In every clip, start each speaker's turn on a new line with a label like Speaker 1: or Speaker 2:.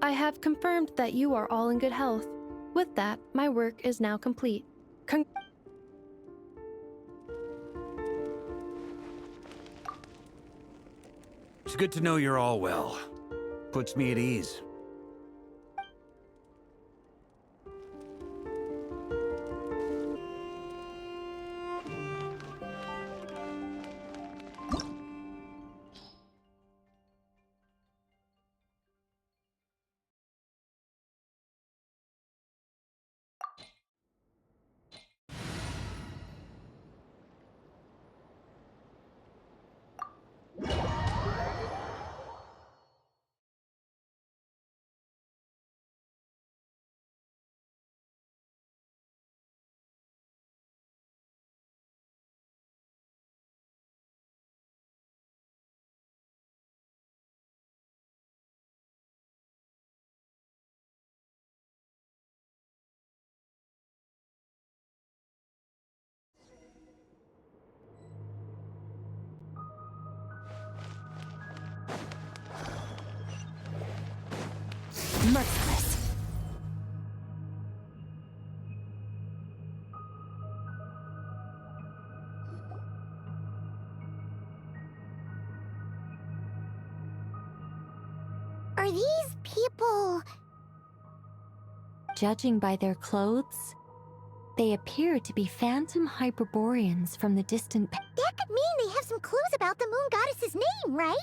Speaker 1: I have confirmed that you are all in good health. With that, my work is now complete.
Speaker 2: It's good to know you're all well. Puts me at ease.
Speaker 3: Merciless.
Speaker 4: Are these people...
Speaker 3: Judging by their clothes, they appear to be phantom Hyperboreans from the distant past.
Speaker 4: That could mean they have some clues about the moon goddess's name, right?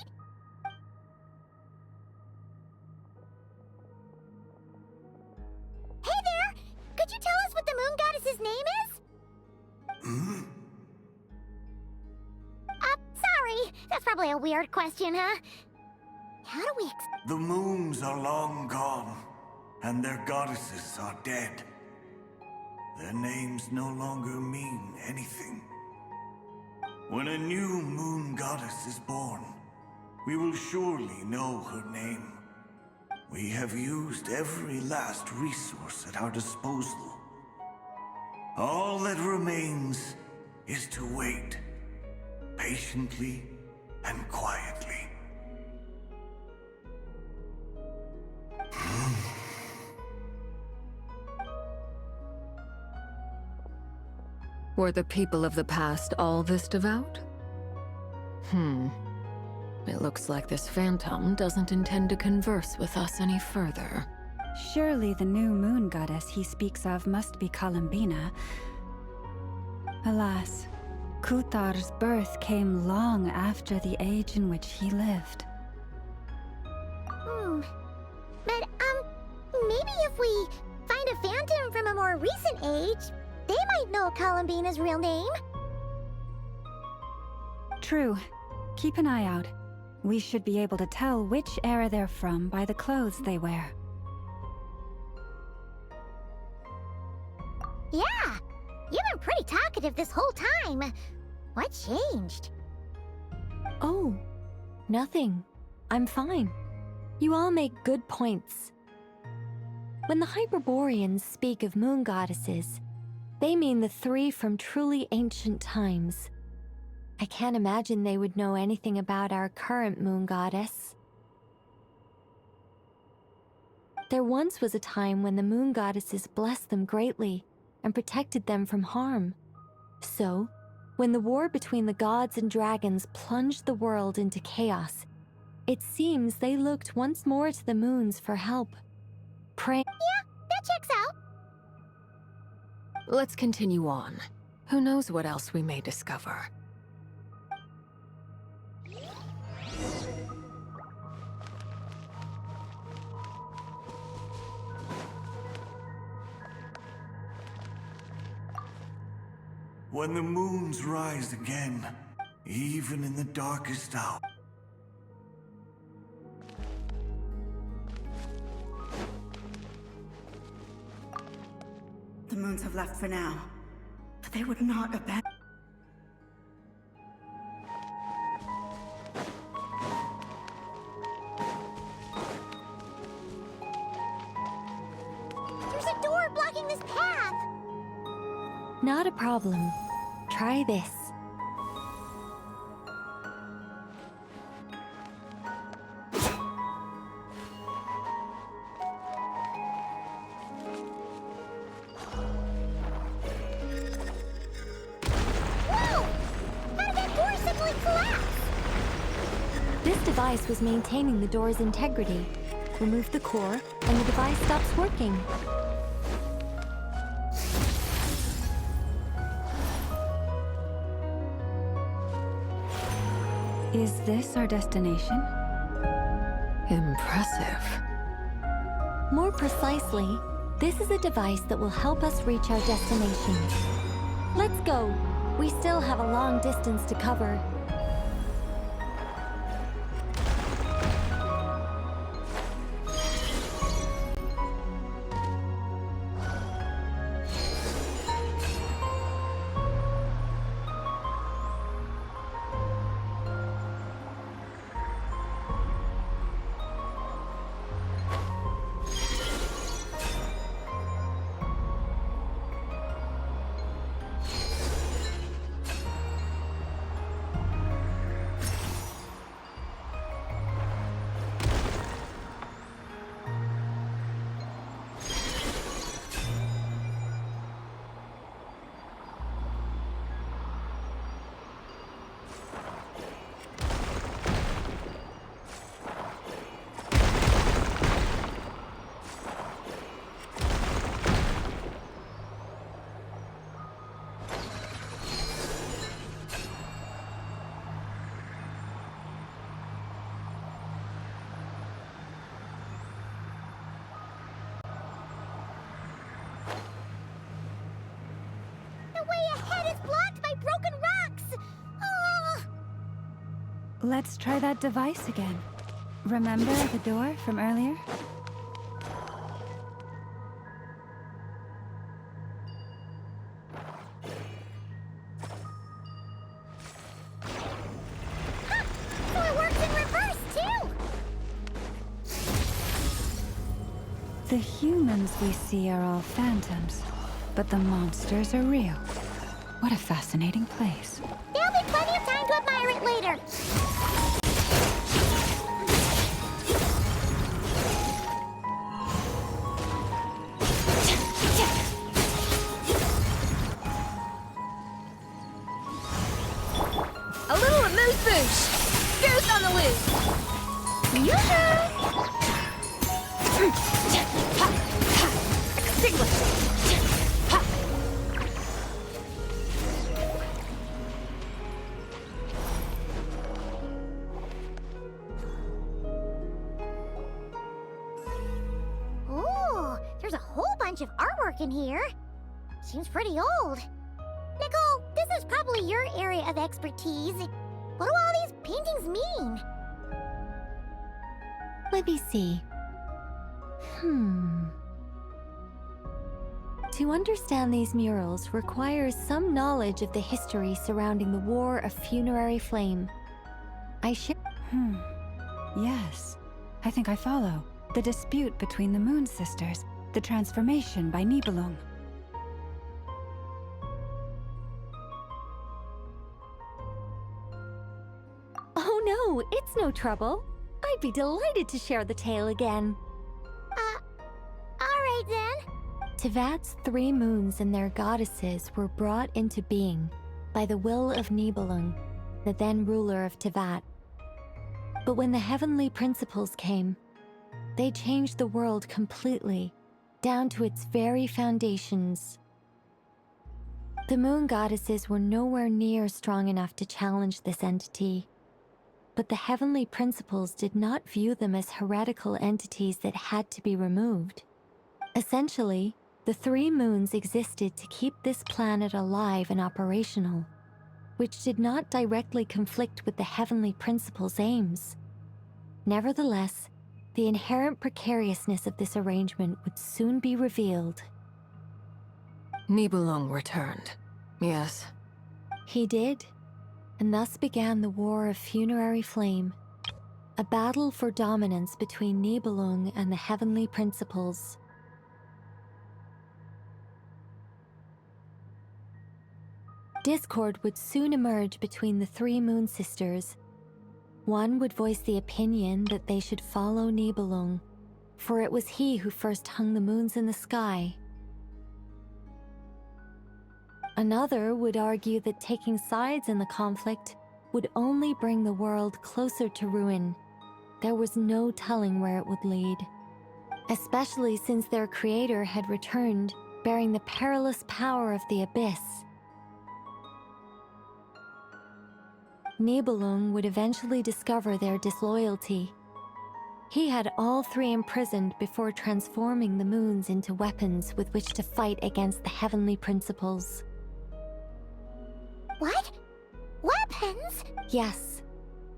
Speaker 4: Hey there! Could you tell us what the moon goddess's name is? Sorry. That's probably a weird question, huh? How do we
Speaker 5: The moons are long gone, and their goddesses are dead. Their names no longer mean anything. When a new moon goddess is born, we will surely know her name. We have used every last resource at our disposal. All that remains is to wait, patiently and quietly.
Speaker 6: Were the people of the past all this devout? It looks like this phantom doesn't intend to converse with us any further.
Speaker 7: Surely the new moon goddess he speaks of must be Columbina. Alas, Kuthar's birth came long after the age in which he lived.
Speaker 4: But, maybe if we find a phantom from a more recent age, they might know Columbina's real name.
Speaker 7: True. Keep an eye out. We should be able to tell which era they're from by the clothes they wear.
Speaker 4: Yeah! You've been pretty talkative this whole time. What changed?
Speaker 3: Oh, nothing. I'm fine. You all make good points. When the Hyperboreans speak of moon goddesses, they mean the three from truly ancient times. I can't imagine they would know anything about our current moon goddess. There once was a time when the moon goddesses blessed them greatly and protected them from harm. So, when the war between the gods and dragons plunged the world into chaos, it seems they looked once more to the moons for help. Praying.
Speaker 4: Yeah, that checks out.
Speaker 6: Let's continue on. Who knows what else we may discover.
Speaker 5: When the moons rise again, even in the darkest hour.
Speaker 8: The moons have left for now, but they would not abandon.
Speaker 4: There's a door blocking this path!
Speaker 3: Not a problem. Try this. device was maintaining the door's integrity. Remove the core, and the device stops working.
Speaker 7: Is this our destination?
Speaker 6: Impressive.
Speaker 3: More precisely, this is a device that will help us reach our destination. Let's go. We still have a long distance to cover.
Speaker 7: Let's try that device again. Remember the door from earlier?
Speaker 4: So it works in reverse, too!
Speaker 7: The humans we see are all phantoms, but the monsters are real. What a fascinating place.
Speaker 4: There'll be plenty of time to admire it later.
Speaker 9: A little amuse-bouche! Goose on the loose! Yoo-hoo! Extinguish!
Speaker 4: Ooh, there's a whole bunch of artwork in here. Seems pretty old. Nicole, this is probably your area of expertise. What do all these paintings mean?
Speaker 3: Let me see. To understand these murals requires some knowledge of the history surrounding the War of Funerary Flame.
Speaker 7: Yes. I think I follow. The dispute between the Moon Sisters. The transformation by Nibelung.
Speaker 3: Oh no, it's no trouble. I'd be delighted to share the tale again.
Speaker 4: Alright then.
Speaker 3: Tevat's 3 moons and their goddesses were brought into being by the will of Nibelung, the then ruler of Tevat. But when the heavenly principles came, they changed the world completely, down to its very foundations. The moon goddesses were nowhere near strong enough to challenge this entity. But the heavenly principles did not view them as heretical entities that had to be removed. Essentially, the 3 moons existed to keep this planet alive and operational, which did not directly conflict with the heavenly principles' aims. Nevertheless, the inherent precariousness of this arrangement would soon be revealed.
Speaker 6: Nibelung returned. Yes.
Speaker 3: He did. And thus began the War of Funerary Flame, a battle for dominance between Nibelung and the heavenly principles. Discord would soon emerge between the 3 Moon Sisters. One would voice the opinion that they should follow Nibelung, for it was he who first hung the moons in the sky. Another would argue that taking sides in the conflict would only bring the world closer to ruin there was no telling where it would lead, especially since their creator had returned, bearing the perilous power of the abyss. Nibelung would eventually discover their disloyalty. He had all three imprisoned before transforming the moons into weapons with which to fight against the heavenly principles.
Speaker 4: What? Weapons?
Speaker 3: Yes.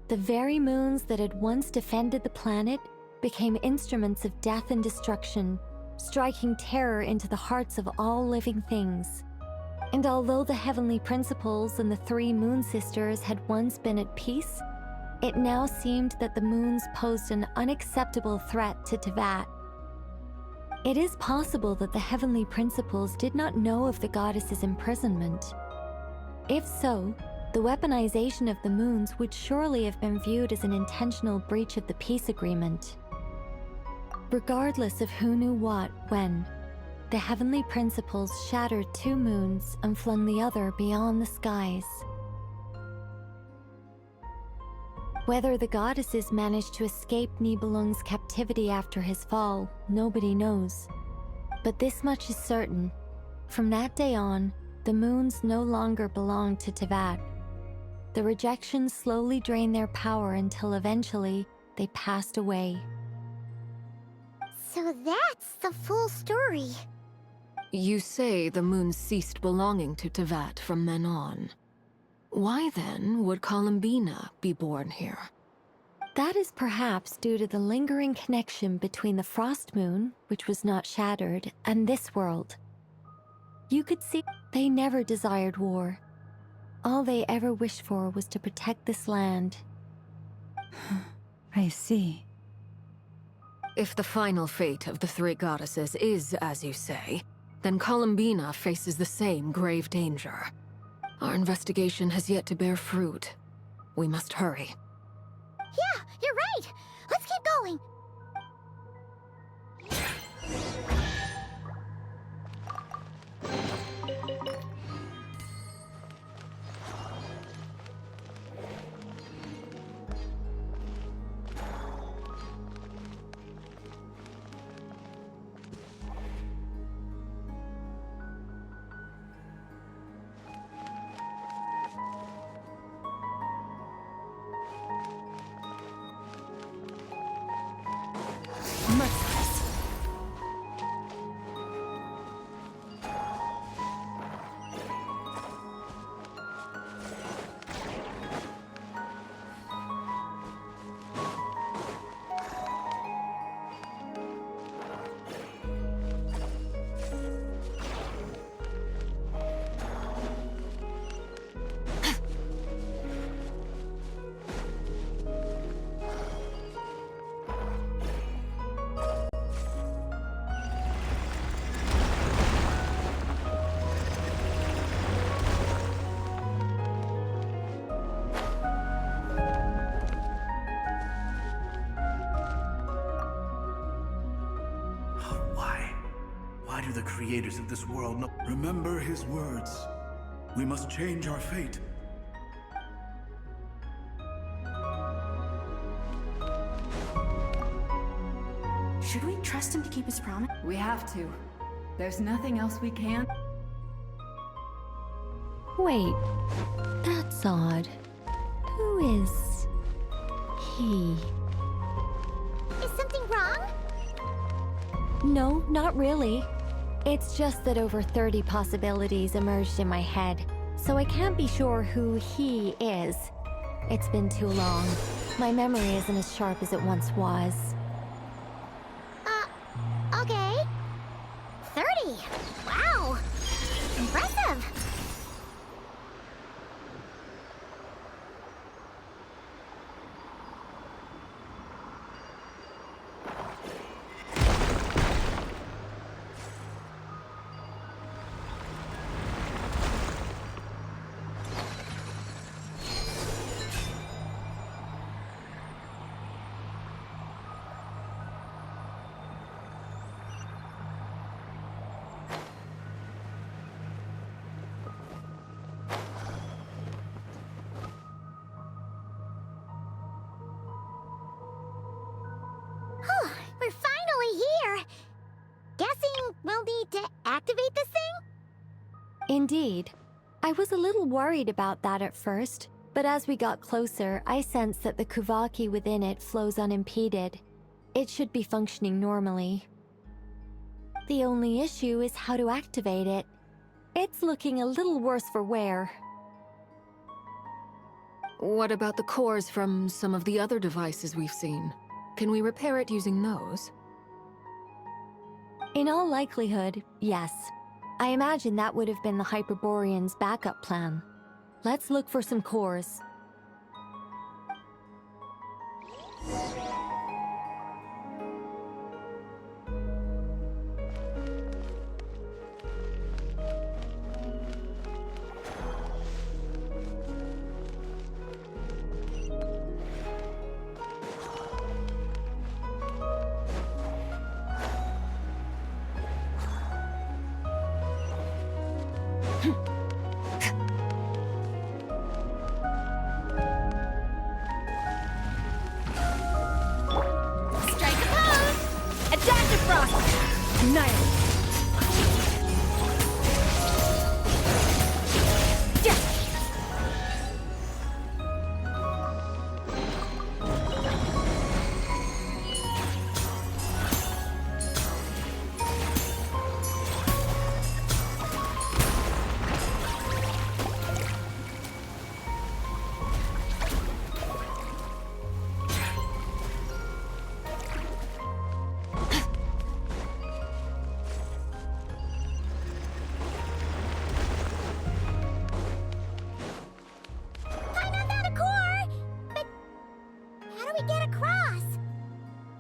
Speaker 3: The very moons that had once defended the planet became instruments of death and destruction, striking terror into the hearts of all living things. And although the heavenly principles and the three moon sisters had once been at peace, it now seemed that the moons posed an unacceptable threat to Teyvat. It is possible that the heavenly principles did not know of the goddess's imprisonment. If so, the weaponization of the moons would surely have been viewed as an intentional breach of the peace agreement. Regardless of who knew what, when, the heavenly principles shattered two moons and flung the other beyond the skies. Whether the goddesses managed to escape Nibelung's captivity after his fall, nobody knows. But this much is certain. From that day on, the moons no longer belonged to Teyvat. The rejection slowly drained their power until eventually they passed away.
Speaker 4: So that's the full story.
Speaker 6: You say the moon ceased belonging to Teyvat from then on. Why then would Columbina be born here?
Speaker 3: That is perhaps due to the lingering connection between the Frost Moon, which was not shattered, and this world. You could see they never desired war. All they ever wished for was to protect this land.
Speaker 7: I see.
Speaker 6: If the final fate of the three goddesses is as you say, then Columbina faces the same grave danger. Our investigation has yet to bear fruit. We must hurry.
Speaker 4: Yeah, you're right. Let's keep going.
Speaker 5: Why do the creators of this world not remember his words? We must change our fate.
Speaker 8: Should we trust him to keep his promise?
Speaker 10: We have to. There's nothing else we can.
Speaker 3: Wait, that's odd. Who is he?
Speaker 4: Is something wrong?
Speaker 3: No, not really. It's just that over 30 possibilities emerged in my head, so I can't be sure who he is. It's been too long. My memory isn't as sharp as it once was.
Speaker 4: Okay. 30. Wow. Impressive. activate this thing?
Speaker 3: Indeed. I was a little worried about that at first, but as we got closer, I sensed that the Kuvaki within it flows unimpeded. It should be functioning normally. The only issue is how to activate it. It's looking a little worse for wear.
Speaker 6: What about the cores from some of the other devices we've seen? Can we repair it using those?
Speaker 3: In all likelihood, yes. I imagine that would have been the Hyperborean's backup plan. Let's look for some cores.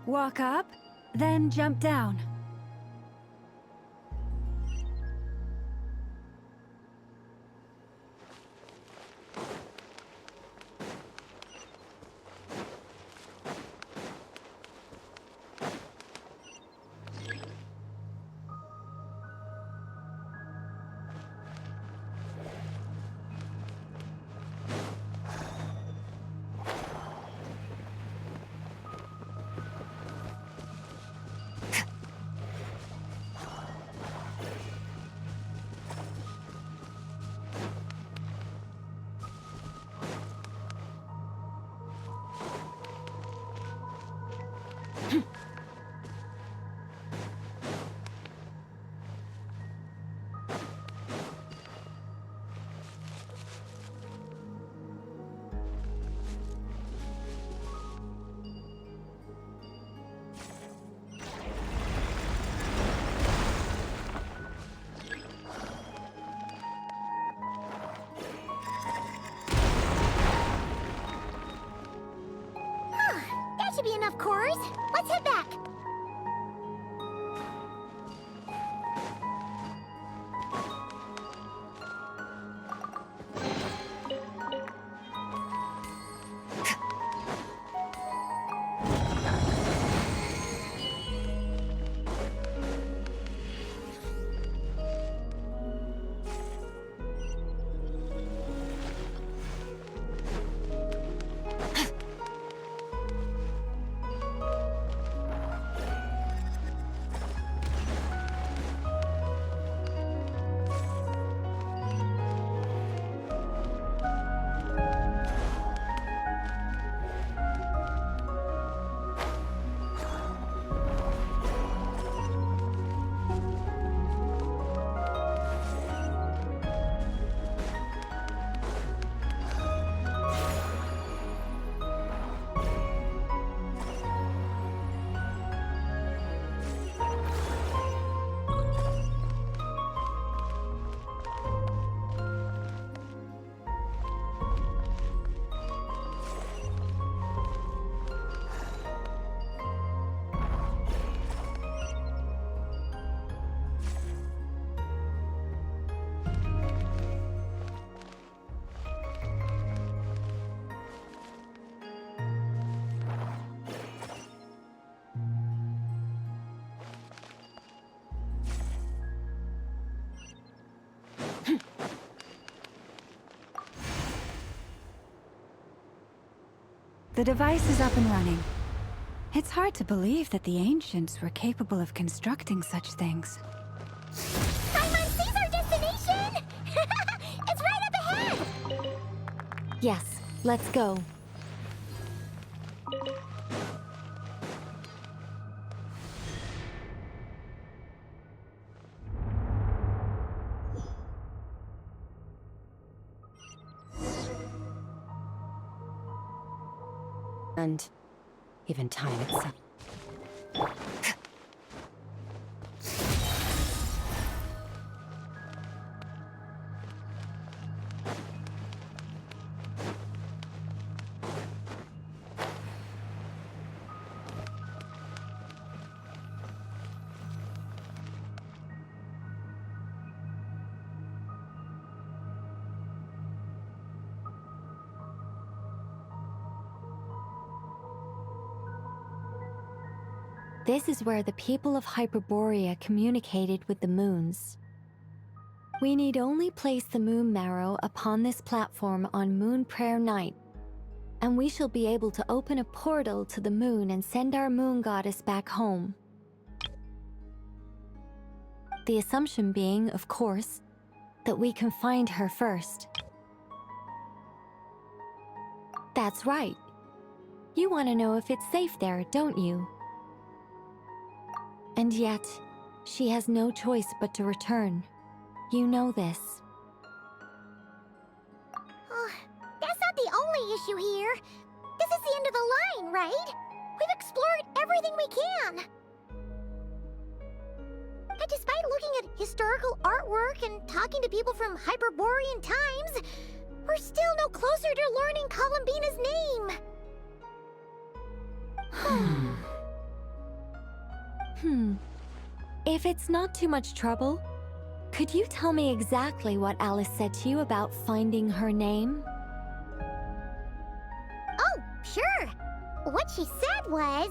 Speaker 7: Walk up, then jump down.
Speaker 4: Should be enough cores. Let's head back.
Speaker 7: The device is up and running. It's hard to believe that the ancients were capable of constructing such things.
Speaker 3: Yes, let's go.
Speaker 11: And even time itself.
Speaker 3: This is where the people of Hyperborea communicated with the moons. We need only place the moon marrow upon this platform on Moon Prayer Night, and we shall be able to open a portal to the moon and send our moon goddess back home. The assumption being, of course, that we can find her first. That's right. You want to know if it's safe there, don't you? And yet, she has no choice but to return. You know this.
Speaker 4: That's not the only issue here. This is the end of the line, right? We've explored everything we can. And despite looking at historical artwork and talking to people from Hyperborean times, we're still no closer to learning Columbina's name.
Speaker 3: If it's not too much trouble, could you tell me exactly what Alice said to you about finding her name?
Speaker 4: Oh, sure. What she said was...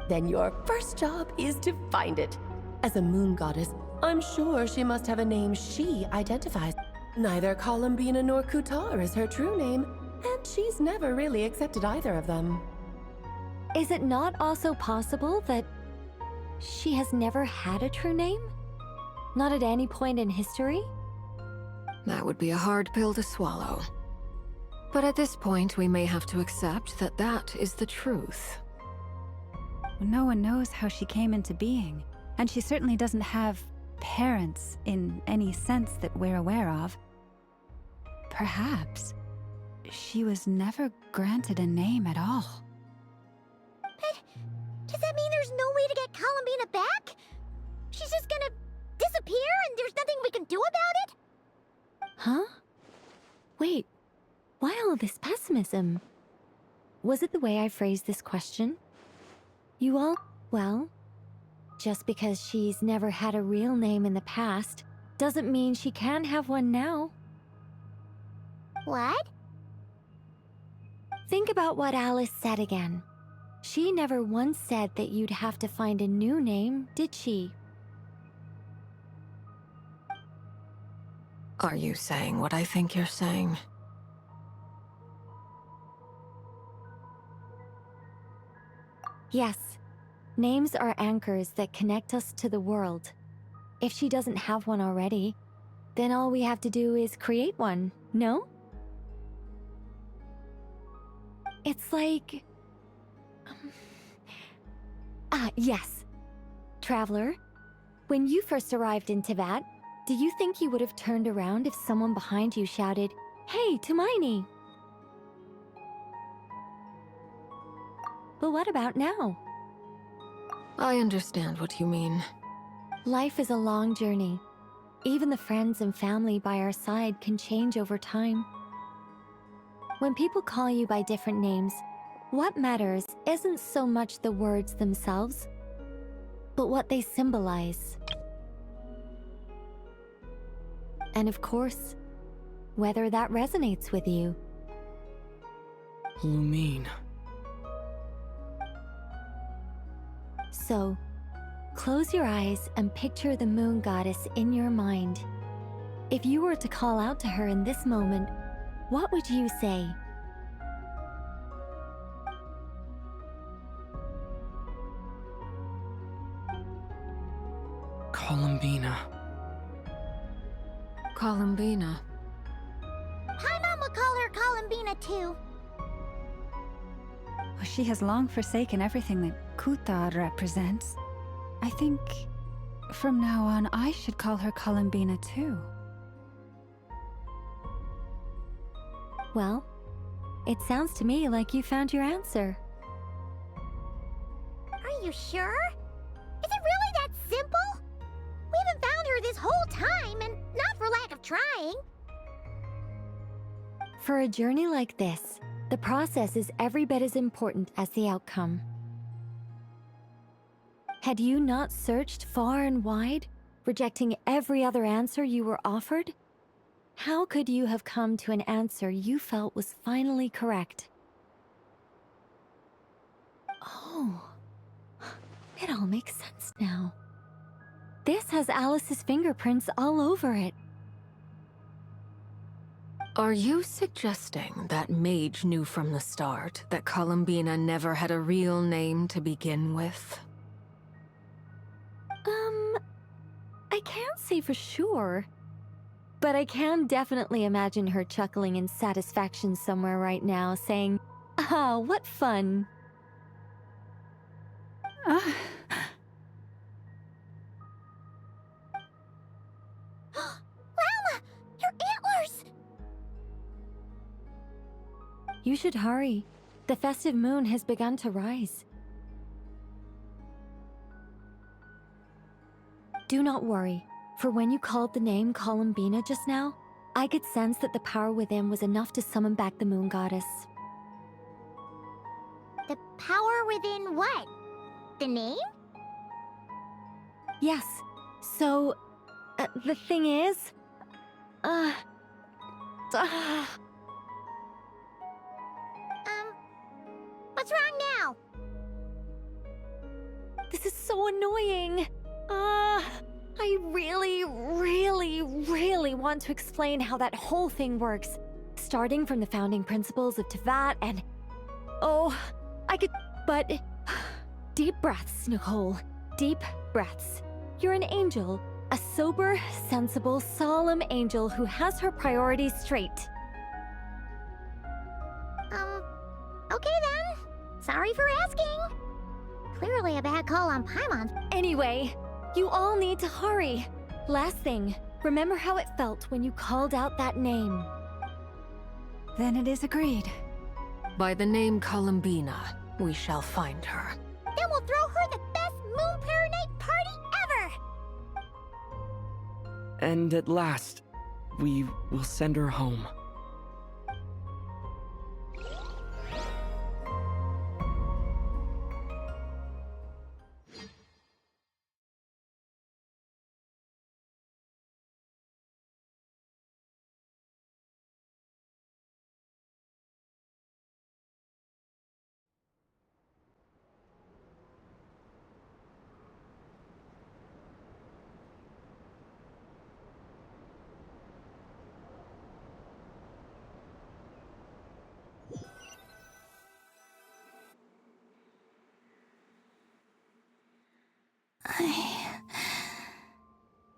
Speaker 11: Then your first job is to find it. As a moon goddess, I'm sure she must have a name she identifies. Neither Columbina nor Kutar is her true name, and she's never really accepted either of them.
Speaker 3: Is it not also possible that she has never had a true name? Not at any point in history?
Speaker 6: That would be a hard pill to swallow. But at this point, we may have to accept that that is the truth.
Speaker 7: No one knows how she came into being, and she certainly doesn't have parents in any sense that we're aware of. Perhaps she was never granted a name at all.
Speaker 4: But does that mean there's no way to get Columbina back? She's just gonna disappear and there's nothing we can do about it?
Speaker 3: Huh? Wait, why all this pessimism? Was it the way I phrased this question? You all, well, just because she's never had a real name in the past doesn't mean she can't have one now.
Speaker 4: What?
Speaker 3: Think about what Alice said again. She never once said that you'd have to find a new name, did she?
Speaker 6: Are you saying what I think you're saying?
Speaker 3: Yes. Names are anchors that connect us to the world. If she doesn't have one already, then all we have to do is create one, no? It's like... yes. Traveler, when you first arrived in Teyvat, do you think you would have turned around if someone behind you shouted, "Hey, Tumaini"? But what about now?
Speaker 6: I understand what you mean.
Speaker 3: Life is a long journey. Even the friends and family by our side can change over time. When people call you by different names, what matters isn't so much the words themselves, but what they symbolize. And of course, whether that resonates with you.
Speaker 12: Lumine.
Speaker 3: So, close your eyes and picture the moon goddess in your mind. If you were to call out to her in this moment, what would you say?
Speaker 12: Columbina.
Speaker 6: Columbina.
Speaker 4: Hi, Mama Columbina too.
Speaker 7: She has long forsaken everything that Kuta represents. I think from now on I should call her Columbina too.
Speaker 3: Well, it sounds to me like you found your answer.
Speaker 4: Are you sure? Is it really that simple? We haven't found her this whole time, and not for lack of trying.
Speaker 3: For a journey like this, the process is every bit as important as the outcome. Had you not searched far and wide, rejecting every other answer you were offered, how could you have come to an answer you felt was finally correct? Oh, it all makes sense now. This has Alice's fingerprints all over it.
Speaker 6: Are you suggesting that Mage knew from the start that Columbina never had a real name to begin with?
Speaker 3: I can't say for sure, but I can definitely imagine her chuckling in satisfaction somewhere right now, saying, "Ah, what fun."
Speaker 4: Llama, your antlers!
Speaker 3: You should hurry. The festive moon has begun to rise. Do not worry, for when you called the name Columbina just now, I could sense that the power within was enough to summon back the moon goddess.
Speaker 4: The power within what? The name?
Speaker 3: Yes, so, the thing is...
Speaker 4: What's wrong now?
Speaker 3: This is so annoying! I really want to explain how that whole thing works. Starting from the founding principles of Teyvat and... Oh, I could... But... Deep breaths, Nicole. Deep breaths. You're an angel. A sober, sensible, solemn angel who has her priorities straight.
Speaker 4: Okay then. Sorry for asking. Clearly a bad call on Paimon's.
Speaker 3: Anyway, you all need to hurry. Last thing, remember how it felt when you called out that name.
Speaker 7: Then it is agreed.
Speaker 6: By the name Columbina, we shall find her.
Speaker 4: Then we'll throw her the best Moon Pair Night party ever!
Speaker 12: And at last, we will send her home.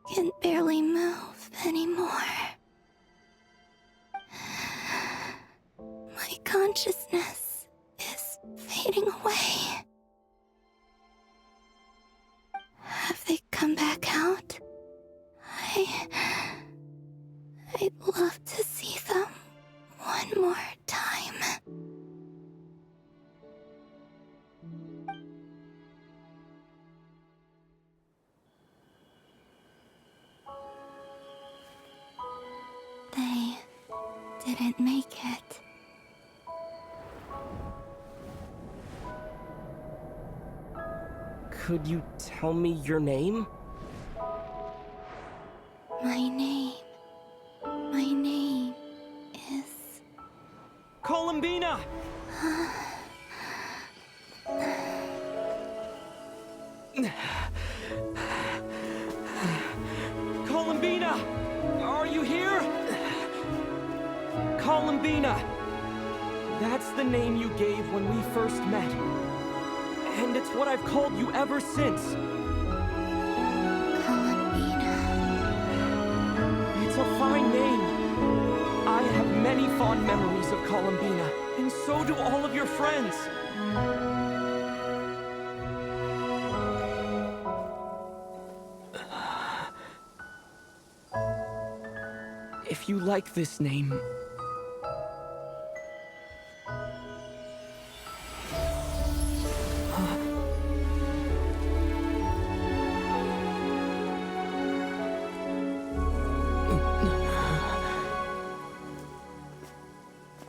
Speaker 13: I can barely move anymore. My consciousness is fading away. Have they come back out? I'd love to see them one more time. They didn't make it.
Speaker 12: Could you tell me your name?
Speaker 13: My name is...
Speaker 12: Columbina! Columbina! Are you here? Columbina! That's the name you gave when we first met. And it's what I've called you ever since.
Speaker 13: Columbina.
Speaker 12: It's a fine name. I have many fond memories of Columbina, and so do all of your friends. If you like this name...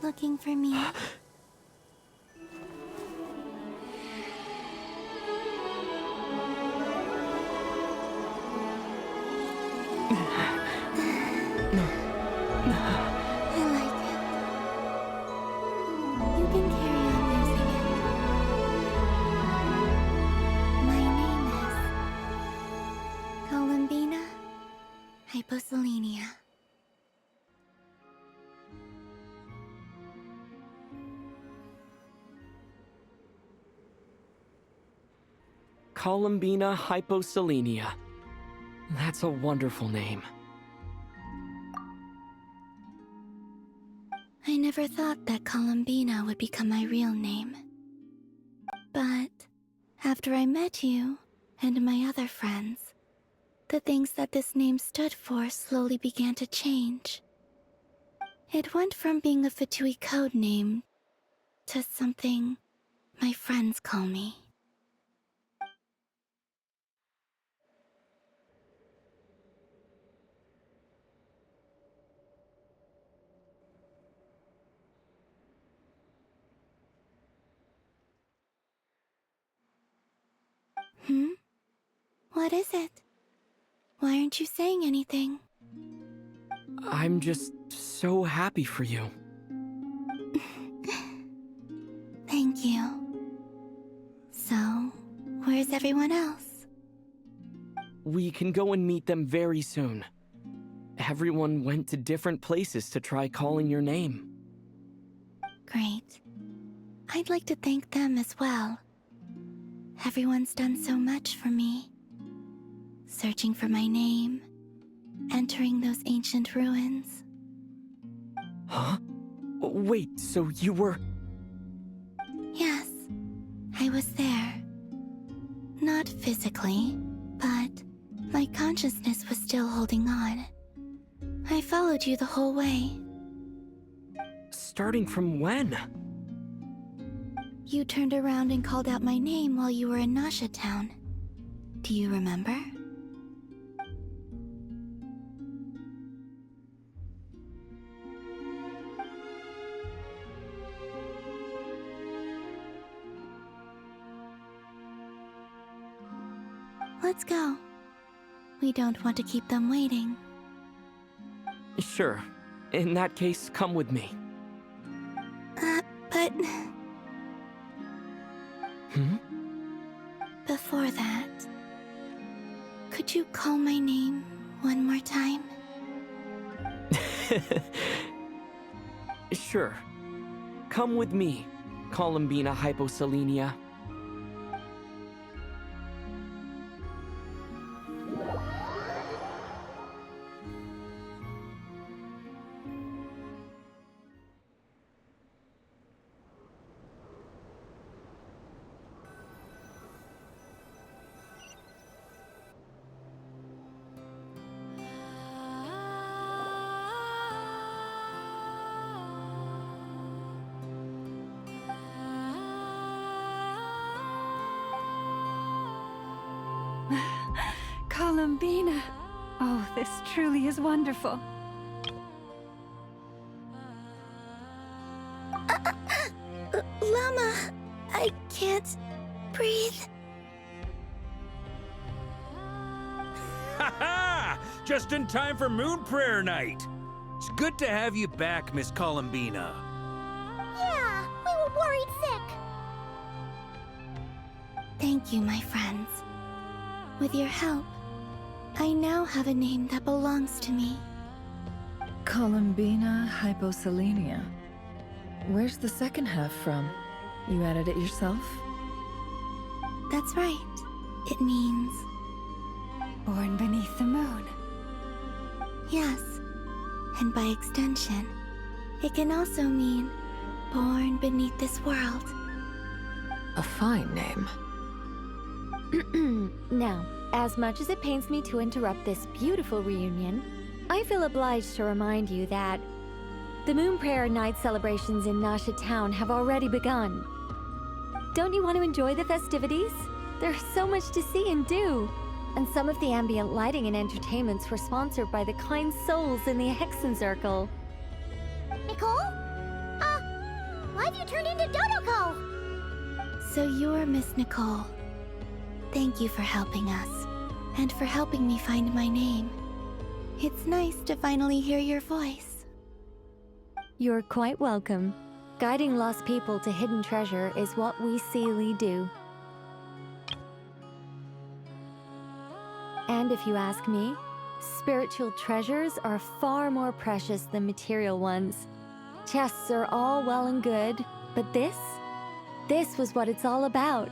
Speaker 13: Looking for me? I like it. You can carry on using it. My name is Columbina Hyposelenia.
Speaker 12: Columbina Hyposelenia. That's a wonderful name.
Speaker 13: I never thought that Columbina would become my real name. But after I met you and my other friends, the things that this name stood for slowly began to change. It went from being a Fatui code name to something my friends call me. What is it? Why aren't you saying anything?
Speaker 12: I'm just so happy for you.
Speaker 13: Thank you. So, where's everyone else?
Speaker 12: We can go and meet them very soon. Everyone went to different places to try calling your name.
Speaker 13: Great. I'd like to thank them as well. Everyone's done so much for me. Searching for my name, entering those ancient ruins.
Speaker 12: Huh? Wait, so you were...
Speaker 13: Yes, I was there. Not physically, but my consciousness was still holding on. I followed you the whole way.
Speaker 12: Starting from when?
Speaker 13: You turned around and called out my name while you were in Nasha Town. Do you remember? Let's go. We don't want to keep them waiting.
Speaker 12: Sure. In that case, come with me.
Speaker 13: But...
Speaker 12: Hmm?
Speaker 13: Before that, could you call my name one more time?
Speaker 12: Sure. Come with me, Columbina Hyposelenia.
Speaker 7: Columbina. Oh, this truly is wonderful.
Speaker 13: Llama, I can't breathe.
Speaker 2: Ha ha! Just in time for Moon Prayer Night. It's good to have you back, Miss Columbina.
Speaker 4: Yeah, we were worried sick.
Speaker 13: Thank you, my friends. With your help, I now have a name that belongs to me.
Speaker 14: Columbina Hyposelenia. Where's the second half from? You added it yourself?
Speaker 13: That's right. It means...
Speaker 7: born beneath the moon.
Speaker 13: Yes. And by extension, it can also mean born beneath this world.
Speaker 6: A fine name.
Speaker 3: Now, as much as it pains me to interrupt this beautiful reunion, I feel obliged to remind you that the Moon Prayer Night celebrations in Nasha Town have already begun. Don't you want to enjoy the festivities? There's so much to see and do. And some of the ambient lighting and entertainments were sponsored by the kind souls in the Hexen Circle.
Speaker 4: Nicole? Why have you turned into Dodoko?
Speaker 13: So you're Miss Nicole. Thank you for helping us, and for helping me find my name. It's nice to finally hear your voice.
Speaker 3: You're quite welcome. Guiding lost people to hidden treasure is what we Seelie do. And if you ask me, spiritual treasures are far more precious than material ones. Chests are all well and good, but this was what it's all about.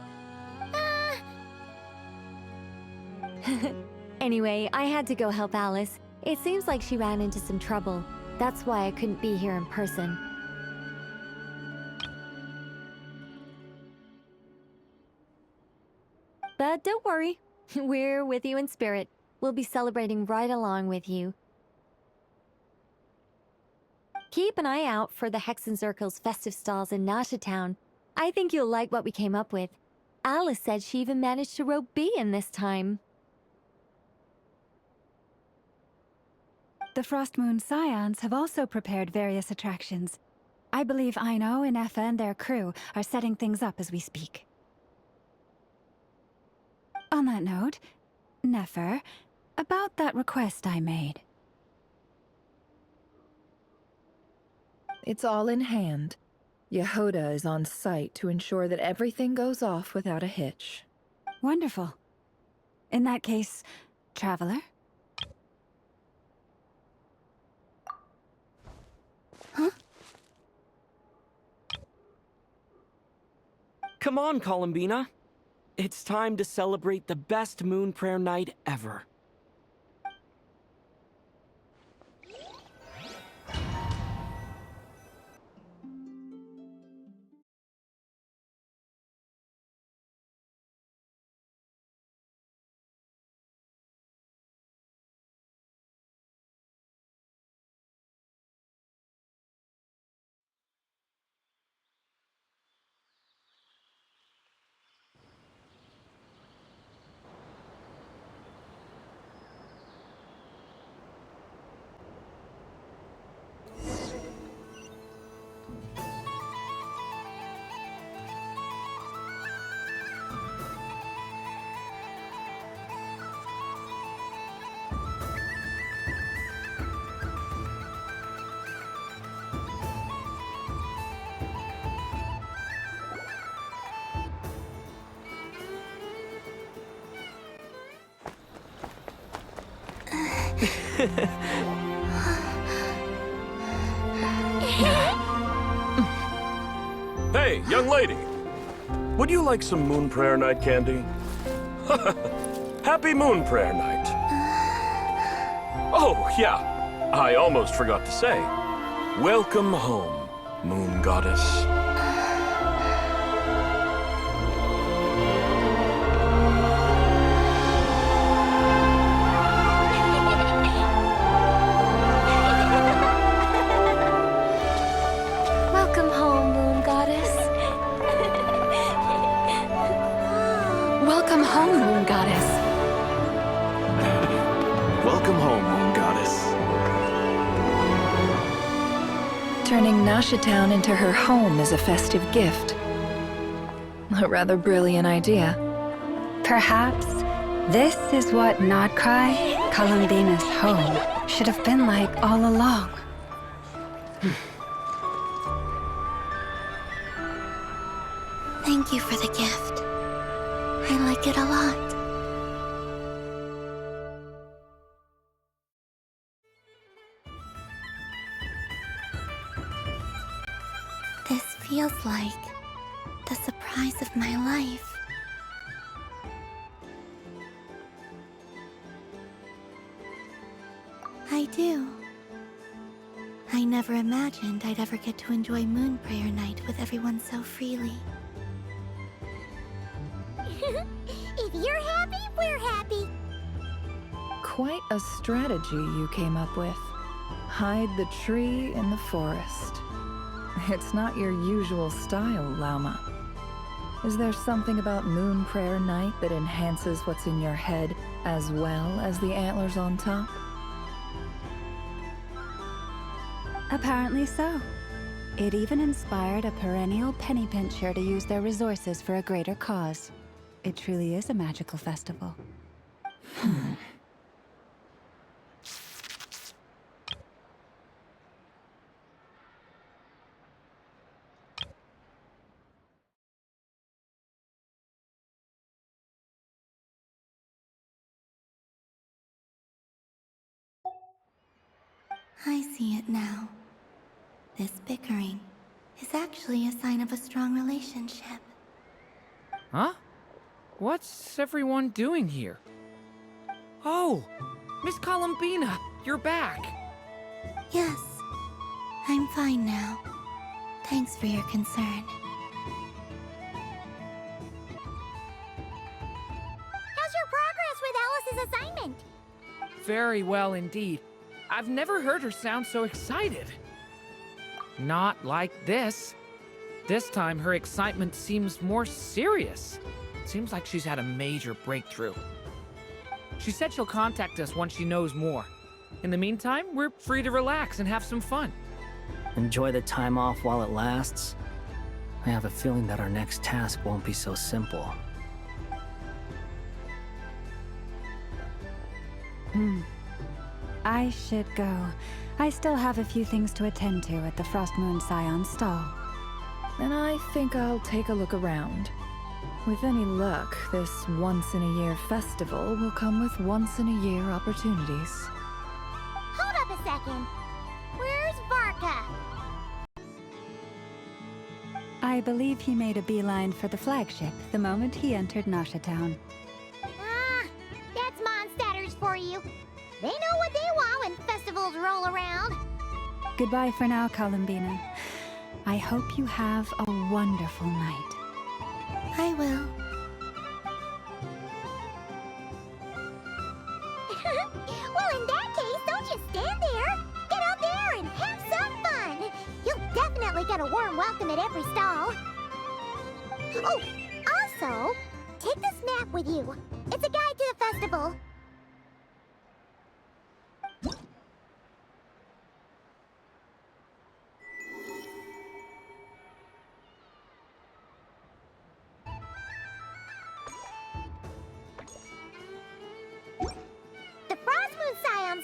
Speaker 3: Anyway, I had to go help Alice. It seems like she ran into some trouble. That's why I couldn't be here in person. But don't worry, we're with you in spirit. We'll be celebrating right along with you. Keep an eye out for the Hexen Circle's festive stalls in Nasha Town. I think you'll like what we came up with. Alice said she even managed to rope B in this time.
Speaker 7: The Frost Moon Scions have also prepared various attractions. I believe Aino, Ineffa, and their crew are setting things up as we speak. On that note, Nefer, about that request I made.
Speaker 14: It's all in hand. Yehoda is on site to ensure that everything goes off without a hitch.
Speaker 7: Wonderful. In that case, Traveler?
Speaker 13: Huh?
Speaker 12: Come on, Columbina. It's time to celebrate the best Moon Prayer Night ever.
Speaker 15: Hey, young lady! Would you like some Moon Prayer Night candy? Happy Moon Prayer Night! Oh, yeah, I almost forgot to say. Welcome home, Moon Goddess.
Speaker 3: Welcome home, Moon Goddess. Welcome home, Moon Goddess.
Speaker 15: Welcome home, Moon Goddess.
Speaker 14: Turning Nasha Town into her home is a festive gift. A rather brilliant idea.
Speaker 7: Perhaps this is what Nod-Krai, Columbina's home, should have been like all along.
Speaker 13: Thank you for the gift. I like it a lot. This feels like the surprise of my life. I do. I never imagined I'd ever get to enjoy Moon Prayer Night with everyone so freely.
Speaker 4: If you're happy, we're happy.
Speaker 14: Quite a strategy you came up with. Hide the tree in the forest. It's not your usual style, Lauma. Is there something about Moon Prayer Night that enhances what's in your head as well as the antlers on top?
Speaker 7: Apparently so. It even inspired a perennial penny pincher to use their resources for a greater cause. It truly is a magical festival.
Speaker 13: I see it now. This bickering is actually a sign of a strong relationship.
Speaker 16: Huh? What's everyone doing here? Oh! Miss Columbina, you're back!
Speaker 13: Yes, I'm fine now. Thanks for your concern.
Speaker 4: How's your progress with Alice's assignment?
Speaker 16: Very well indeed. I've never heard her sound so excited. Not like this. This time, her excitement seems more serious. Seems like she's had a major breakthrough. She said she'll contact us once she knows more. In the meantime, we're free to relax and have some fun.
Speaker 17: Enjoy the time off while it lasts. I have a feeling that our next task won't be so simple.
Speaker 7: I should go. I still have a few things to attend to at the Frost Moon Scion's stall.
Speaker 14: And I think I'll take a look around. With any luck, this once-in-a-year festival will come with once-in-a-year opportunities.
Speaker 4: Hold up a second. Where's Varka?
Speaker 7: I believe he made a beeline for the flagship the moment he entered Nasha Town.
Speaker 4: Ah, that's Mondstadters for you. They know what they want when festivals roll around.
Speaker 7: Goodbye for now, Columbina. I hope you have a wonderful night.
Speaker 13: I will.
Speaker 4: Well, in that case, don't just stand there. Get out there and have some fun. You'll definitely get a warm welcome at every stall. Oh, also, take this map with you. It's a guide to the festival.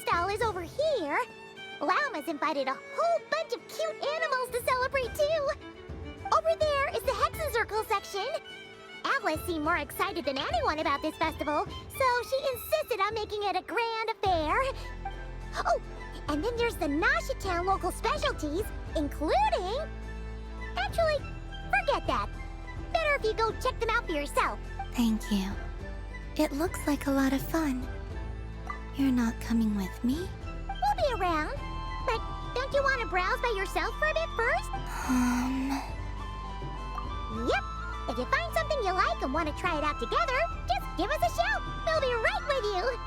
Speaker 4: Stall is over here. Lauma's invited a whole bunch of cute animals to celebrate too. Over there is the Hexen Circle section. Alice seemed more excited than anyone about this festival, so she insisted on making it a grand affair. Oh, and then there's the Nasha Town local specialties, including... Actually, forget that. Better if you go check them out for yourself.
Speaker 13: Thank you. It looks like a lot of fun. You're not coming with me?
Speaker 4: We'll be around. But don't you want to browse by yourself for a bit first? Yep. If you find something you like and want to try it out together, just give us a shout. We'll be right with you.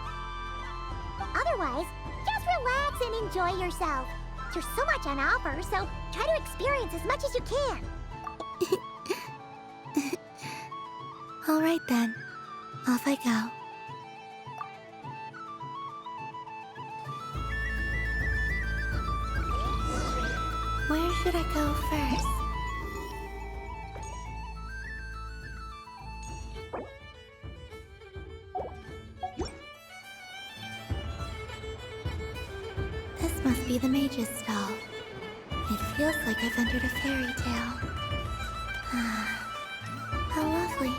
Speaker 4: Otherwise, just relax and enjoy yourself. There's so much on offer, so try to experience as much as you can.
Speaker 13: All right then. Off I go. Where should I go first? This must be the mage's stall. It feels like I've entered a fairy tale. Ah, how lovely.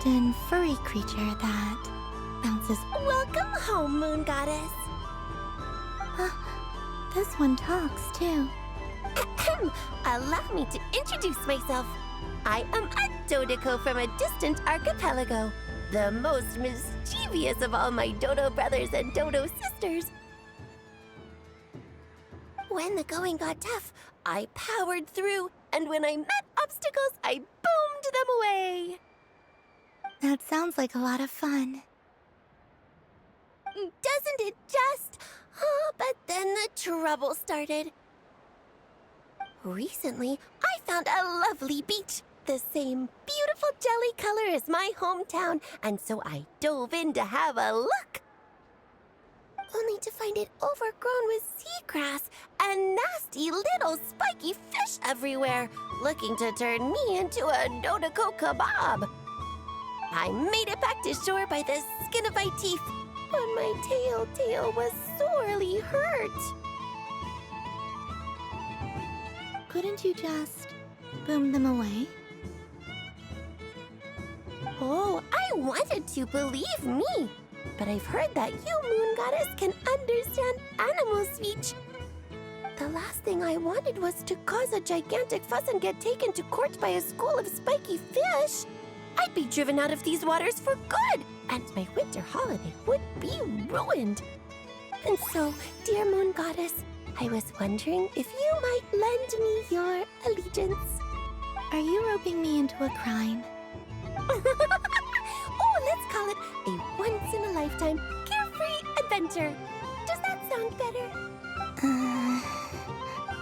Speaker 13: often furry creature that bounces.
Speaker 4: Welcome home, Moon Goddess.
Speaker 13: This one talks too.
Speaker 4: Allow me to introduce myself. I am a Dodoco from a distant archipelago, the most mischievous of all my Dodo brothers and Dodo sisters. When the going got tough, I powered through, and when I met obstacles, I boomed them away.
Speaker 13: That sounds like a lot of fun.
Speaker 4: Doesn't it just? Oh, but then the trouble started. Recently, I found a lovely beach, the same beautiful jelly color as my hometown, and so I dove in to have a look. Only to find it overgrown with seagrass and nasty little spiky fish everywhere, looking to turn me into a Dodoco kebab. I made it back to shore by the skin of my teeth, but my tail was sorely hurt.
Speaker 13: Couldn't you just boom them away?
Speaker 4: Oh, I wanted to, believe me. But I've heard that you, Moon Goddess, can understand animal speech. The last thing I wanted was to cause a gigantic fuss and get taken to court by a school of spiky fish. I'd be driven out of these waters for good, and my winter holiday would be ruined. And so, dear Moon Goddess, I was wondering if you might lend me your allegiance.
Speaker 13: Are you roping me into a crime?
Speaker 4: Oh, let's call it a once-in-a-lifetime carefree adventure. Does that sound better?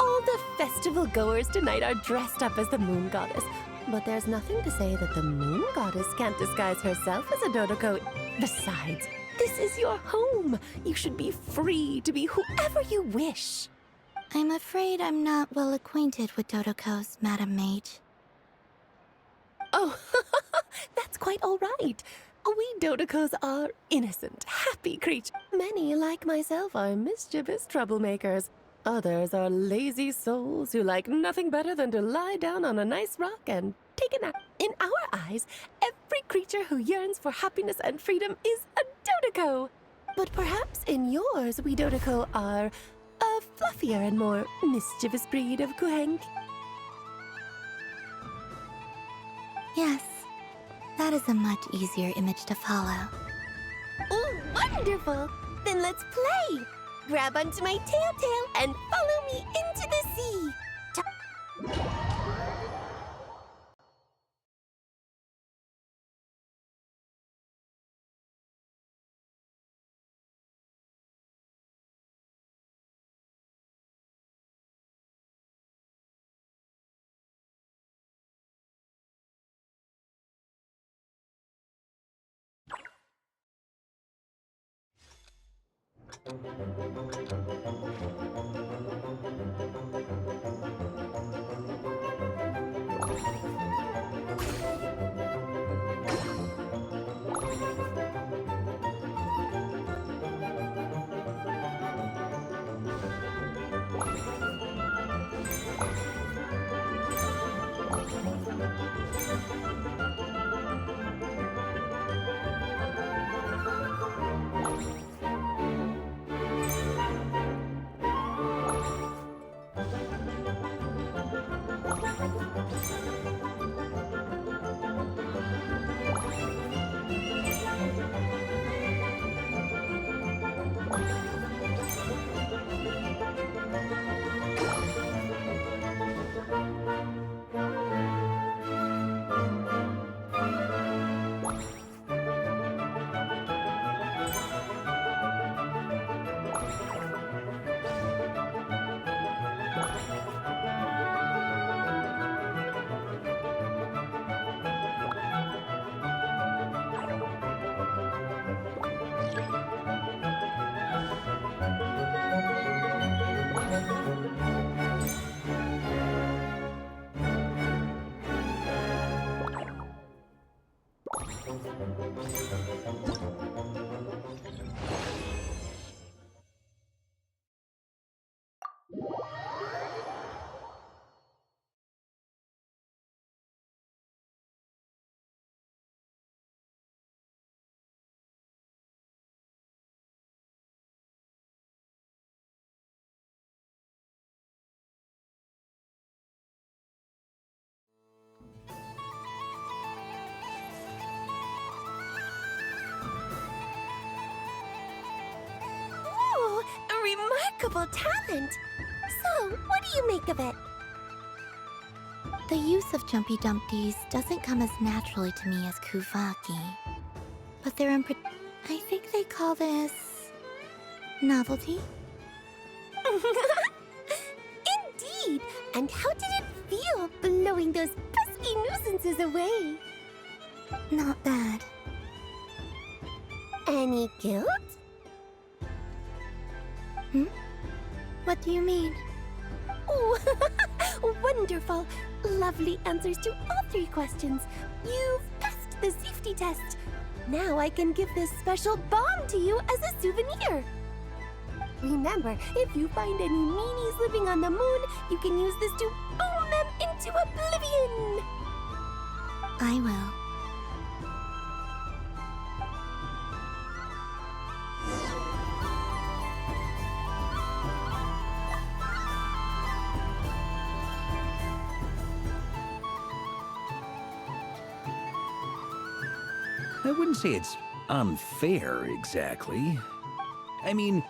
Speaker 4: All the festival goers tonight are dressed up as the Moon Goddess, but there's nothing to say that the Moon Goddess can't disguise herself as a Dodoco. Besides, this is your home. You should be free to be whoever you wish.
Speaker 13: I'm afraid I'm not well acquainted with Dodocos, Madam Mage.
Speaker 4: Oh, that's quite all right. We Dodocos are innocent, happy creatures. Many, like myself, are mischievous troublemakers. Others are lazy souls who like nothing better than to lie down on a nice rock and take a nap. In our eyes, every creature who yearns for happiness and freedom is a Dodoco. But perhaps in yours, we Dodoco are a fluffier and more mischievous breed of Kuhenk.
Speaker 13: Yes, that is a much easier image to follow.
Speaker 4: Oh, wonderful! Then let's play! Grab onto my tail and follow me into the sea! remarkable talent. So, what do you make of it?
Speaker 13: The use of Jumpy Dumpties doesn't come as naturally to me as Kuvaki. But I think they call this... novelty?
Speaker 4: Indeed! And how did it feel blowing those pesky nuisances away?
Speaker 13: Not bad.
Speaker 4: Any guilt?
Speaker 13: What do you mean?
Speaker 4: Oh, wonderful! Lovely answers to all 3 questions. You've passed the safety test. Now I can give this special bomb to you as a souvenir. Remember, if you find any meanies living on the moon, you can use this to boom them into oblivion.
Speaker 13: I will.
Speaker 2: I wouldn't say it's unfair, exactly. I mean,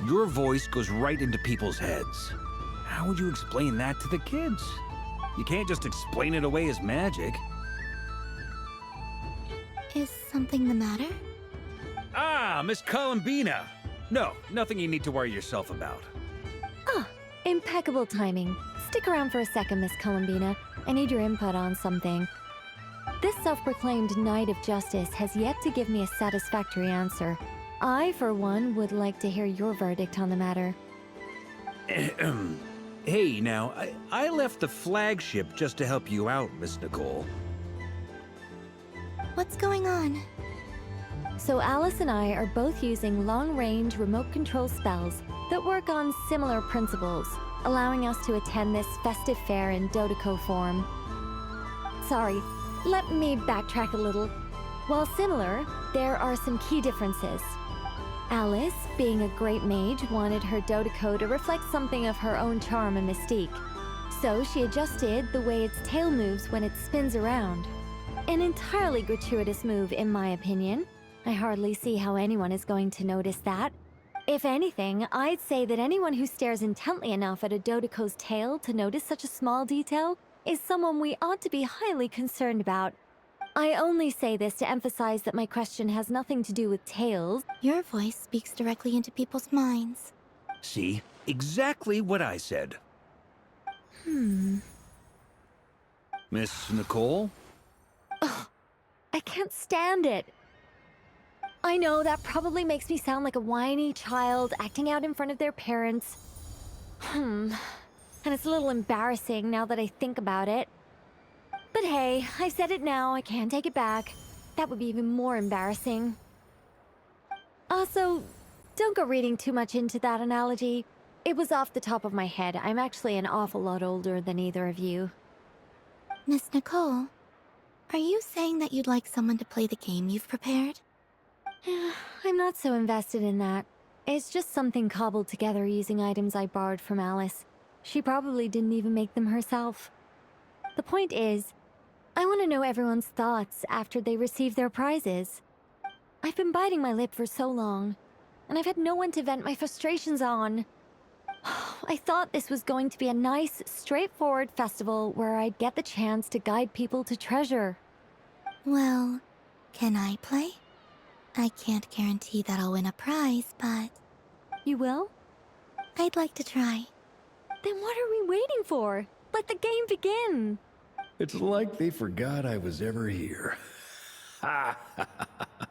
Speaker 2: your voice goes right into people's heads. How would you explain that to the kids? You can't just explain it away as magic.
Speaker 13: Is something the matter?
Speaker 2: Ah, Miss Columbina! No, nothing you need to worry yourself about.
Speaker 3: Ah, impeccable timing. Stick around for a second, Miss Columbina. I need your input on something. This self-proclaimed Knight of Justice has yet to give me a satisfactory answer. I, for one, would like to hear your verdict on the matter.
Speaker 2: Hey, now, I left the flagship just to help you out, Miss Nicole.
Speaker 13: What's going on?
Speaker 3: So Alice and I are both using long-range remote control spells that work on similar principles, allowing us to attend this festive fair in Dodoco form. Sorry, let me backtrack a little. While similar, there are some key differences. Alice, being a great mage, wanted her Dodoco to reflect something of her own charm and mystique. So she adjusted the way its tail moves when it spins around. An entirely gratuitous move, in my opinion. I hardly see how anyone is going to notice that. If anything, I'd say that anyone who stares intently enough at a Dodoco's tail to notice such a small detail is someone we ought to be highly concerned about. I only say this to emphasize that my question has nothing to do with tails.
Speaker 13: Your voice speaks directly into people's minds.
Speaker 2: See? Exactly what I said. Miss Nicole?
Speaker 3: Ugh, I can't stand it. I know that probably makes me sound like a whiny child acting out in front of their parents. And it's a little embarrassing now that I think about it. But hey, I've said it now, I can't take it back. That would be even more embarrassing. Also, don't go reading too much into that analogy. It was off the top of my head. I'm actually an awful lot older than either of you.
Speaker 13: Miss Nicole, are you saying that you'd like someone to play the game you've prepared?
Speaker 3: I'm not so invested in that. It's just something cobbled together using items I borrowed from Alice. She probably didn't even make them herself. The point is, I want to know everyone's thoughts after they receive their prizes. I've been biting my lip for so long, and I've had no one to vent my frustrations on. I thought this was going to be a nice, straightforward festival where I'd get the chance to guide people to treasure.
Speaker 13: Well, can I play? I can't guarantee that I'll win a prize, but...
Speaker 3: You will?
Speaker 13: I'd like to try.
Speaker 3: Then what are we waiting for? Let the game begin!
Speaker 18: It's like they forgot I was ever here. Ha ha ha ha.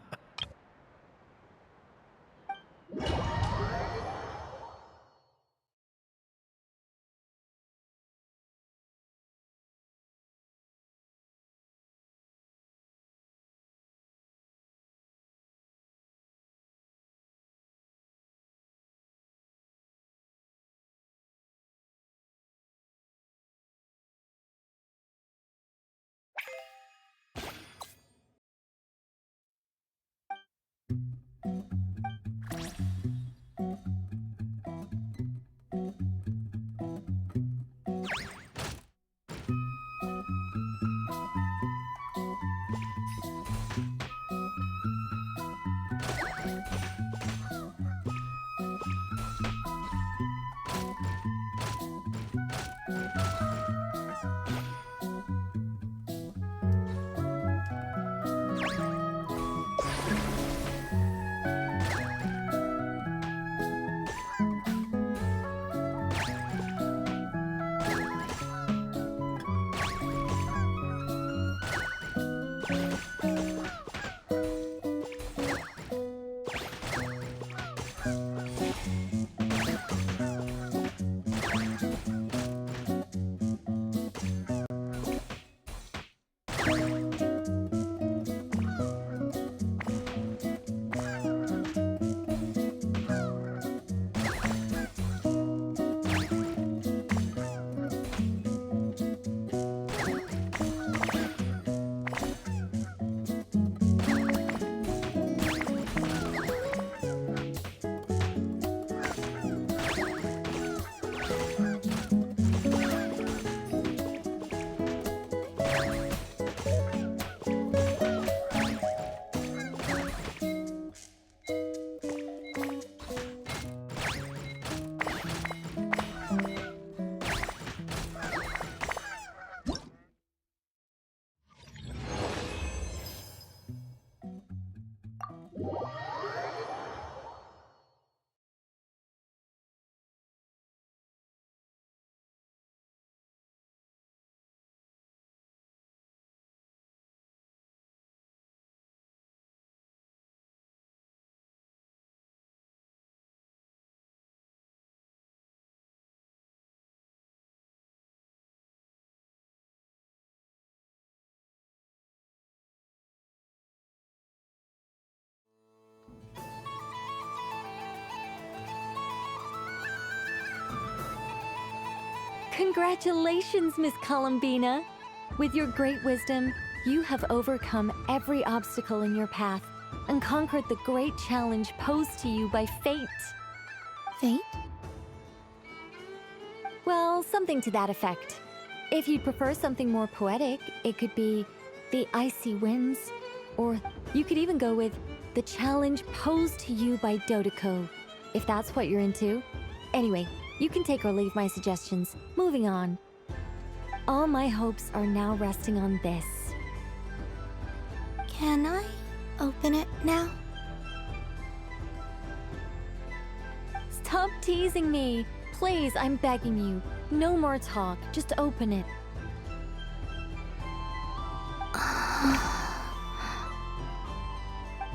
Speaker 3: Congratulations, Miss Columbina! With your great wisdom, you have overcome every obstacle in your path and conquered the great challenge posed to you by fate.
Speaker 13: Fate?
Speaker 3: Well, something to that effect. If you'd prefer something more poetic, it could be the icy winds, or you could even go with the challenge posed to you by Dodeko, if that's what you're into. Anyway, you can take or leave my suggestions. Moving on. All my hopes are now resting on this.
Speaker 13: Can I open it now?
Speaker 3: Stop teasing me! Please, I'm begging you. No more talk. Just open it.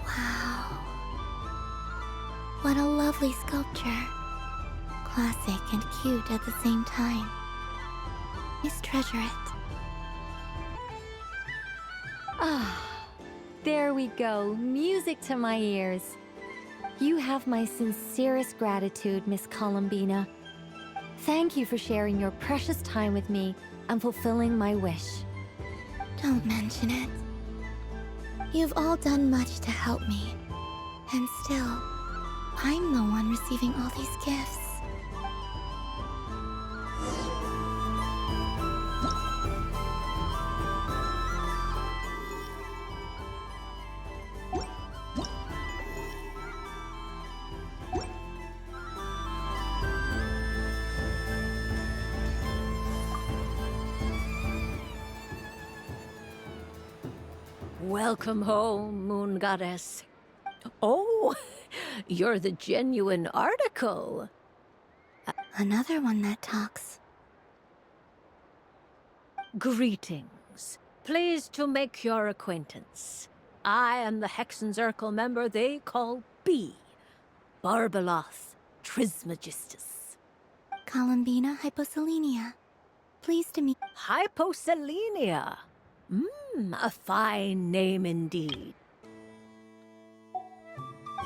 Speaker 13: Wow. What a lovely sculpture. Classic and cute at the same time. Please treasure it.
Speaker 3: Ah, there we go. Music to my ears. You have my sincerest gratitude, Miss Columbina. Thank you for sharing your precious time with me and fulfilling my wish.
Speaker 13: Don't mention it. You've all done much to help me. And still, I'm the one receiving all these gifts.
Speaker 19: Welcome home, Moon Goddess. Oh, you're the genuine article.
Speaker 13: Another one that talks.
Speaker 19: Greetings. Pleased to make your acquaintance. I am the Hexenzirkel member they call B. Barbeloth Trismegistus.
Speaker 13: Columbina Hyposelenia. Pleased to meet...
Speaker 19: Hyposelenia. A fine name indeed.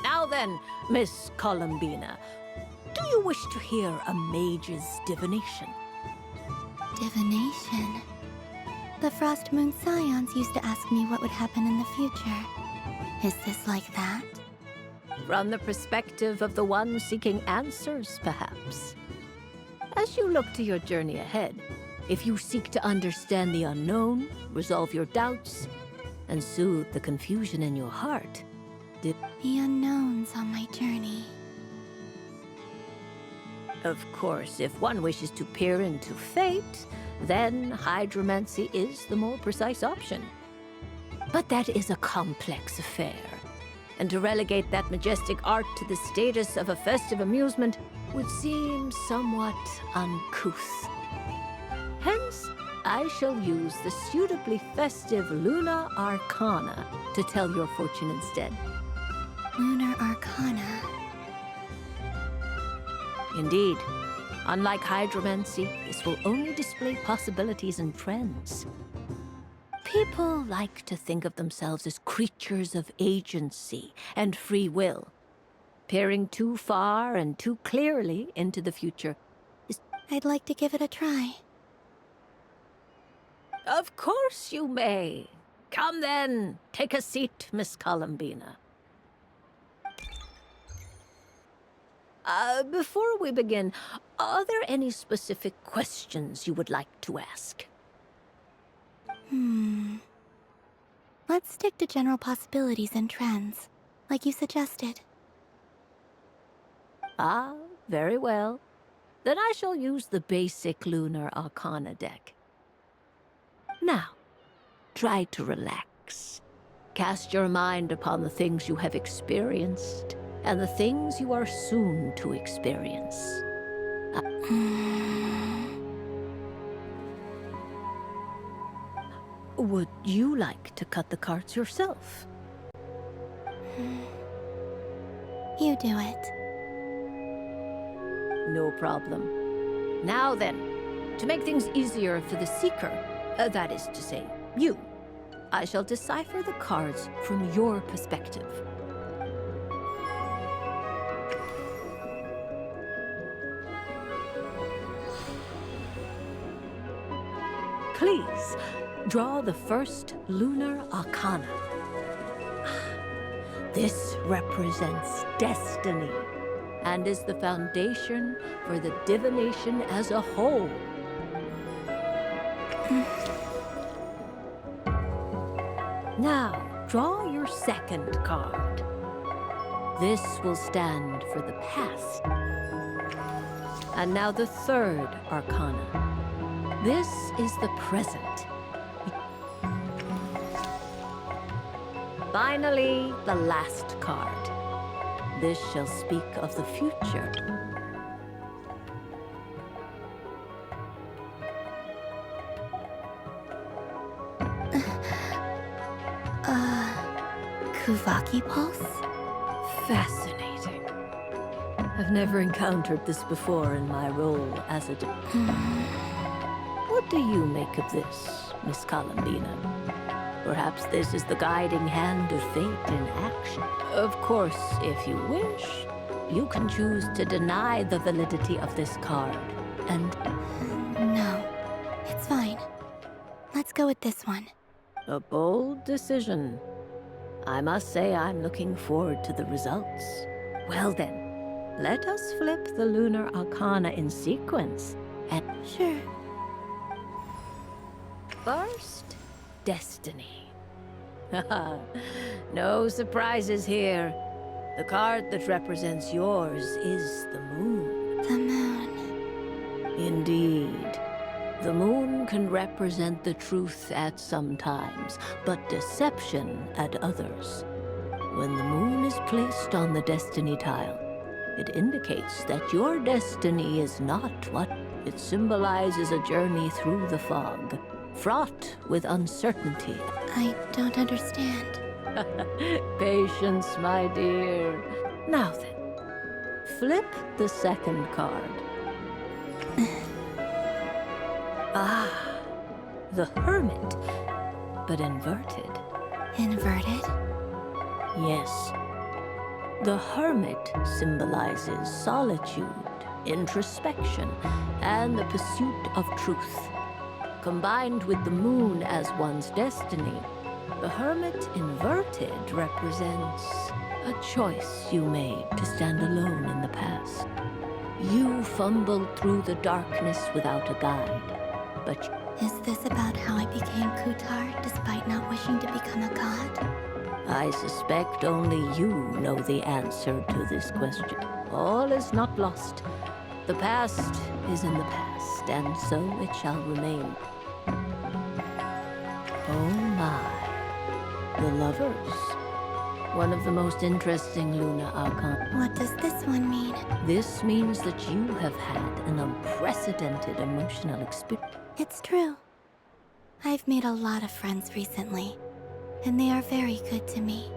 Speaker 19: Now then, Miss Columbina, do you wish to hear a mage's divination?
Speaker 13: Divination? The Frost Moon Scions used to ask me what would happen in the future. Is this like that?
Speaker 19: From the perspective of the one seeking answers, perhaps. As you look to your journey ahead, if you seek to understand the unknown, resolve your doubts, and soothe the confusion in your heart,
Speaker 13: the unknowns on my journey.
Speaker 19: Of course, if one wishes to peer into fate, then hydromancy is the more precise option. But that is a complex affair, and to relegate that majestic art to the status of a festive amusement would seem somewhat uncouth. Hence, I shall use the suitably festive Lunar Arcana to tell your fortune instead.
Speaker 13: Lunar Arcana?
Speaker 19: Indeed. Unlike hydromancy, this will only display possibilities and trends. People like to think of themselves as creatures of agency and free will. Peering too far and too clearly into the future is...
Speaker 13: I'd like to give it a try.
Speaker 19: Of course you may. Come then, take a seat, Miss Columbina. Before we begin, are there any specific questions you would like to ask?
Speaker 13: Let's stick to general possibilities and trends, like you suggested.
Speaker 19: Ah, very well. Then I shall use the basic Lunar Arcana deck. Now, try to relax. Cast your mind upon the things you have experienced and the things you are soon to experience. Would you like to cut the cards yourself?
Speaker 13: You do it.
Speaker 19: No problem. Now then, to make things easier for the Seeker, that is to say, you, I shall decipher the cards from your perspective. please, draw the first lunar arcana. This represents destiny and is the foundation for the divination as a whole. Now, draw your second card. This will stand for the past. And now the third arcana. This is the present. Finally, the last card. This shall speak of the future.
Speaker 13: Kuvaki Pulse?
Speaker 19: Fascinating. I've never encountered this before in my role as a... What do you make of this, Miss Columbina? Perhaps this is the guiding hand of fate in action. Of course, if you wish, you can choose to deny the validity of this card, and...
Speaker 13: No, it's fine. Let's go with this one.
Speaker 19: A bold decision. I must say I'm looking forward to the results. Well then, let us flip the lunar arcana in sequence, and...
Speaker 13: Sure.
Speaker 19: First, destiny. No surprises here. The card that represents yours is the moon.
Speaker 13: The moon.
Speaker 19: Indeed. The moon can represent the truth at some times, but deception at others. When the moon is placed on the destiny tile, it indicates that your destiny is not what it symbolizes. A journey through the fog, fraught with uncertainty.
Speaker 13: I don't understand.
Speaker 19: Patience, my dear. Now then, flip the second card. The Hermit, but inverted.
Speaker 13: Inverted?
Speaker 19: Yes. The Hermit symbolizes solitude, introspection, and the pursuit of truth. Combined with the moon as one's destiny, the Hermit inverted represents a choice you made to stand alone in the past. You fumbled through the darkness without a guide, but...
Speaker 13: Is this about how I became Kutar despite not wishing to become a god?
Speaker 19: I suspect only you know the answer to this question. All is not lost. The past is in the past, and so it shall remain. Oh my. The Lovers. One of the most interesting lunar arcana.
Speaker 13: What does this one mean?
Speaker 19: This means that you have had an unprecedented emotional experience.
Speaker 13: It's true. I've made a lot of friends recently, and they are very good to me.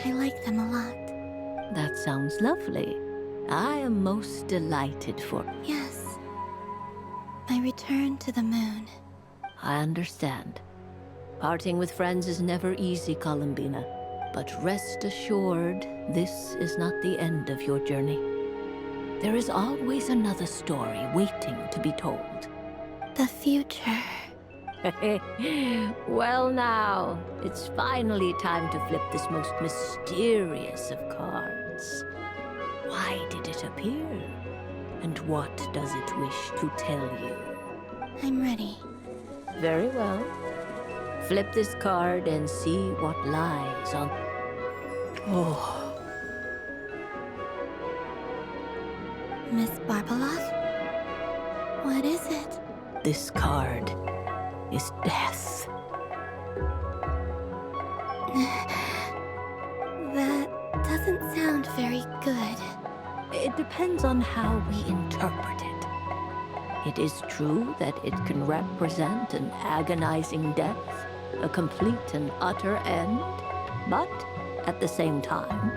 Speaker 13: I like them a lot.
Speaker 19: That sounds lovely. I am most delighted for...
Speaker 13: Yes. My return to the moon.
Speaker 19: I understand. Parting with friends is never easy, Columbina. But rest assured, this is not the end of your journey. There is always another story waiting to be told.
Speaker 13: The future.
Speaker 19: Well now, it's finally time to flip this most mysterious of cards. Why did it appear? And what does it wish to tell you?
Speaker 13: I'm ready.
Speaker 19: Very well. Flip this card and see what lies on... Oh.
Speaker 13: Miss Barbeloth? What is it?
Speaker 19: This card is death.
Speaker 13: That doesn't sound very good.
Speaker 19: It depends on how we interpret it. It is true that it can represent an agonizing death, a complete and utter end, but at the same time,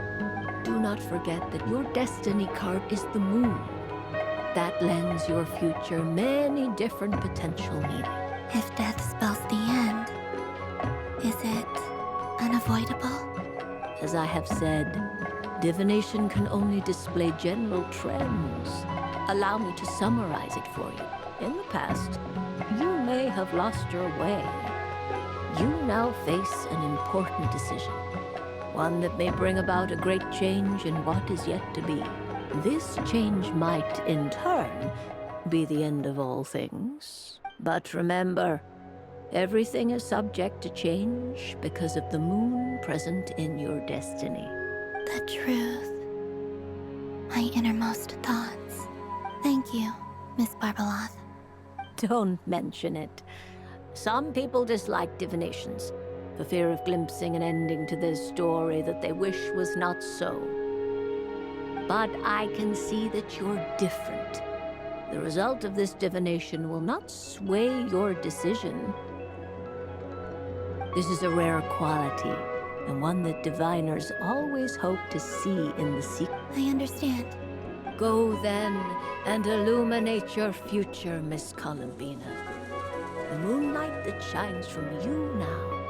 Speaker 19: do not forget that your destiny card is the moon. That lends your future many different potential meanings.
Speaker 13: If death spells the end, is it unavoidable?
Speaker 19: As I have said, divination can only display general trends. Allow me to summarize it for you. In the past, you may have lost your way. You now face an important decision. One that may bring about a great change in what is yet to be. This change might, in turn, be the end of all things. But remember, everything is subject to change because of the moon present in your destiny.
Speaker 13: The truth. My innermost thoughts. Thank you, Miss Barbaloth.
Speaker 19: Don't mention it. Some people dislike divinations, for fear of glimpsing an ending to their story that they wish was not so. But I can see that you're different. The result of this divination will not sway your decision. This is a rare quality, and one that diviners always hope to see in the secret.
Speaker 13: I understand.
Speaker 19: Go then, and illuminate your future, Miss Columbina. The moonlight that shines from you now